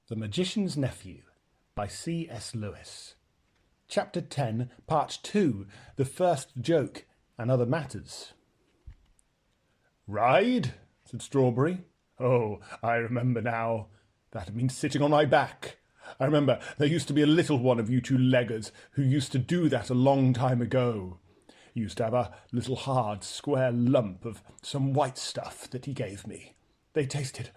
The Magician's Nephew by C.S. Lewis. Chapter 10, Part 2, The First Joke and Other Matters. "Ride?" said Strawberry. "Oh, I remember now. That means sitting on my back. I remember there used to be a little one of you two-leggers who used to do that a long time ago. He used to have a little hard, square lump of some white stuff that he gave me. They tasted,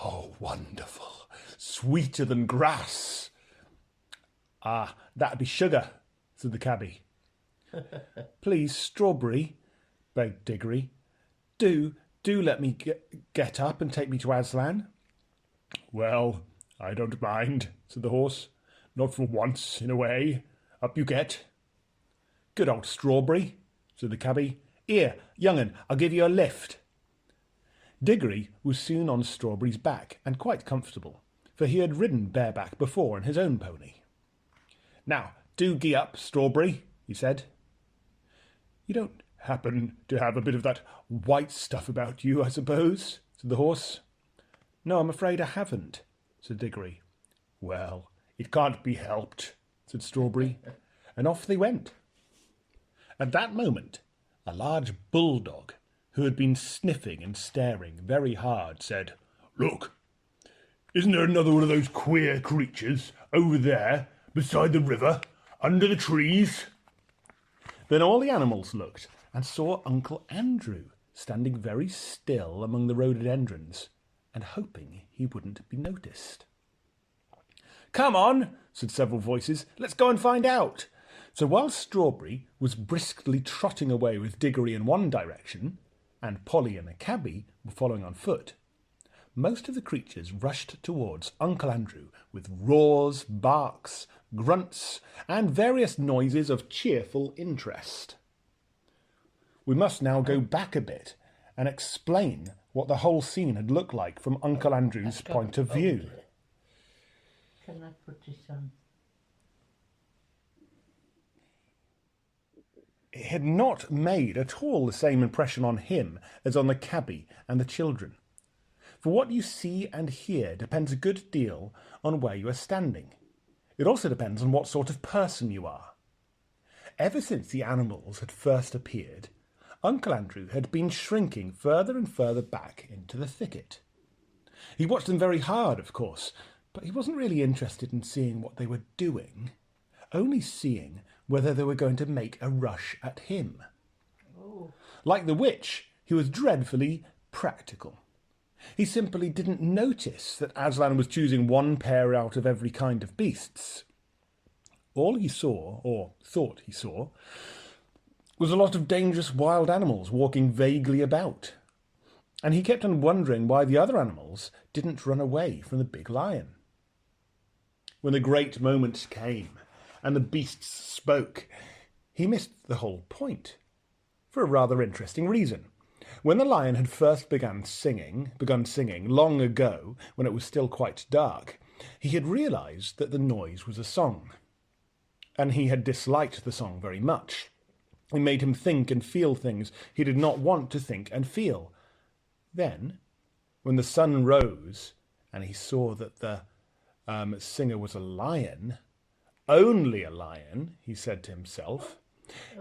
oh, wonderful, sweeter than grass." "Ah, that'd be sugar," said the cabbie. "Please, Strawberry," begged Diggory, do let me get up and take me to Aslan." "Well, I don't mind," said the horse. "Not for once in a way. Up you get." "Good old Strawberry," said the cabbie. "Here, young'un, I'll give you a lift." Diggory was soon on Strawberry's back, and quite comfortable, for he had ridden bareback before on his own pony. "Now, do gee up, Strawberry," he said. "You don't happen to have a bit of that white stuff about you, I suppose?" said the horse. "No, I'm afraid I haven't," said Diggory. "Well, it can't be helped," said Strawberry, and off they went. At that moment, a large bulldog, who had been sniffing and staring very hard, said, "Look, isn't there another one of those queer creatures over there beside the river, under the trees?" Then all the animals looked and saw Uncle Andrew standing very still among the rhododendrons and hoping he wouldn't be noticed. "Come on," said several voices, "let's go and find out." So while Strawberry was briskly trotting away with Diggory in one direction, and Polly and the cabbie were following on foot, most of the creatures rushed towards Uncle Andrew with roars, barks, grunts, and various noises of cheerful interest. We must now go back a bit and explain what the whole scene had looked like from Uncle Andrew's point of view. Can I put this on? It had not made at all the same impression on him as on the cabbie and the children. For what you see and hear depends a good deal on where you are standing. It also depends on what sort of person you are. Ever since the animals had first appeared, Uncle Andrew had been shrinking further and further back into the thicket. He watched them very hard, of course, but he wasn't really interested in seeing what they were doing, only seeing whether they were going to make a rush at him. Oh. Like the witch, he was dreadfully practical. He simply didn't notice that Aslan was choosing one pair out of every kind of beasts. All he saw, or thought he saw, was a lot of dangerous wild animals walking vaguely about. And he kept on wondering why the other animals didn't run away from the big lion. When the great moment came, and the beasts spoke, he missed the whole point, for a rather interesting reason. When the lion had first begun singing long ago, when it was still quite dark, he had realized that the noise was a song, and he had disliked the song very much. It made him think and feel things he did not want to think and feel. Then, when the sun rose, and he saw that the singer was a lion, only a lion, he said to himself,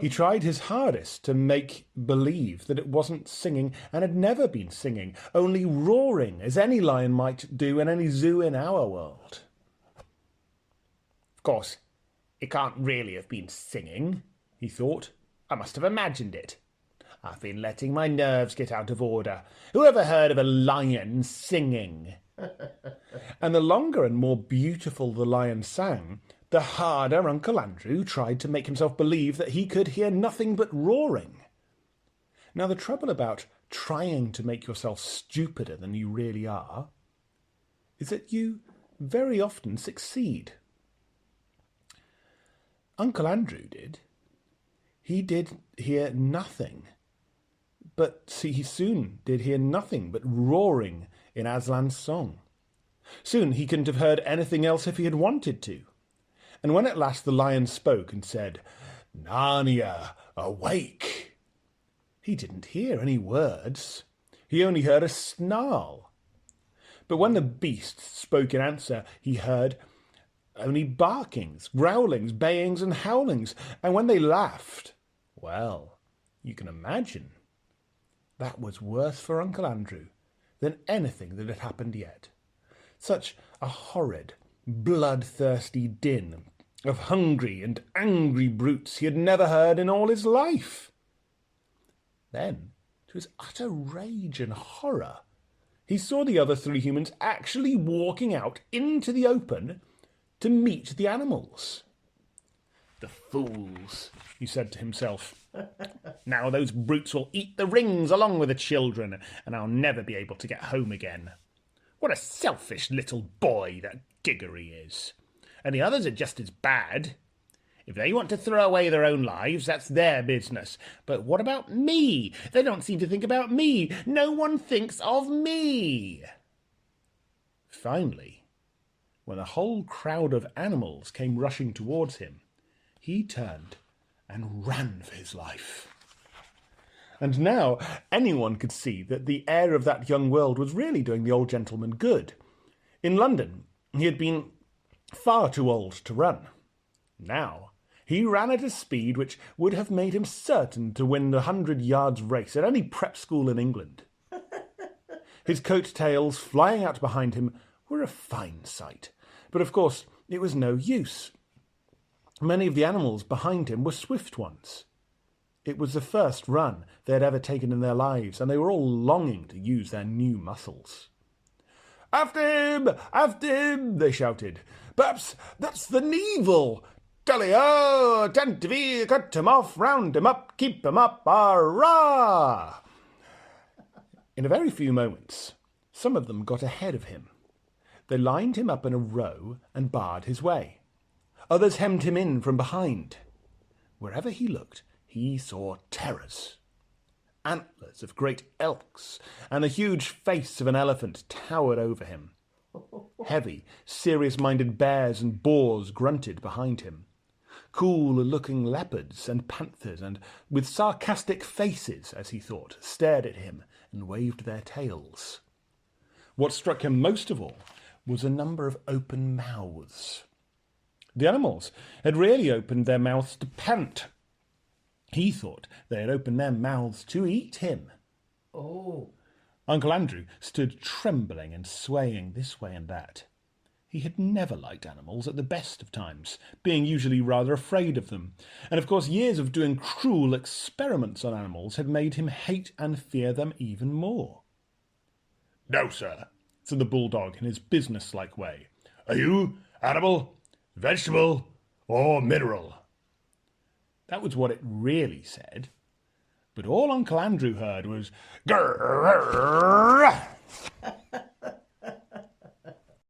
he tried his hardest to make believe that it wasn't singing and had never been singing, only roaring, as any lion might do in any zoo in our world. "Of course, it can't really have been singing," he thought. "I must have imagined it. I've been letting my nerves get out of order. Who ever heard of a lion singing?" And the longer and more beautiful the lion sang, the harder Uncle Andrew tried to make himself believe that he could hear nothing but roaring. Now, the trouble about trying to make yourself stupider than you really are is that you very often succeed. Uncle Andrew did. He did hear nothing, but he soon did hear nothing but roaring in Aslan's song. Soon he couldn't have heard anything else if he had wanted to. And when at last the lion spoke and said, "Narnia, awake!" he didn't hear any words. He only heard a snarl. But when the beasts spoke in answer, he heard only barkings, growlings, bayings, and howlings. And when they laughed, well, you can imagine, that was worse for Uncle Andrew than anything that had happened yet. Such a horrid, bloodthirsty din of hungry and angry brutes he had never heard in all his life. Then, to his utter rage and horror, he saw the other three humans actually walking out into the open to meet the animals. The fools, he said to himself. Now those brutes will eat the rings along with the children, and I'll never be able to get home again. What a selfish little boy that Diggory is. And the others are just as bad. If they want to throw away their own lives, that's their business. But what about me? They don't seem to think about me. No one thinks of me. Finally, when a whole crowd of animals came rushing towards him, he turned and ran for his life. And now anyone could see that the heir of that young world was really doing the old gentleman good. In London, he had been far too old to run. Now he ran at a speed which would have made him certain to win the 100 yards race at any prep school in England. His coat-tails flying out behind him were a fine sight, but of course it was no use. Many of the animals behind him were swift ones. It was the first run they had ever taken in their lives, and they were all longing to use their new muscles. "After him! After him!" they shouted. "Perhaps that's the Neville! Tally-ho! Tantivy! Cut him off! Round him up! Keep him up! Hurrah!" In a very few moments, some of them got ahead of him. They lined him up in a row and barred his way. Others hemmed him in from behind. Wherever he looked, he saw terrors. Antlers of great elks and the huge face of an elephant towered over him. Heavy, serious-minded bears and boars grunted behind him. Cool-looking leopards and panthers, and with sarcastic faces, as he thought, stared at him and waved their tails. What struck him most of all was a number of open mouths. The animals had really opened their mouths to pant. He thought they had opened their mouths to eat him. Oh. Uncle Andrew stood trembling and swaying this way and that. He had never liked animals at the best of times, being usually rather afraid of them, and of course years of doing cruel experiments on animals had made him hate and fear them even more. "No, sir," said the bulldog in his business-like way. "Are you animal, vegetable, or mineral?" That was what it really said, but all Uncle Andrew heard was "Grrr."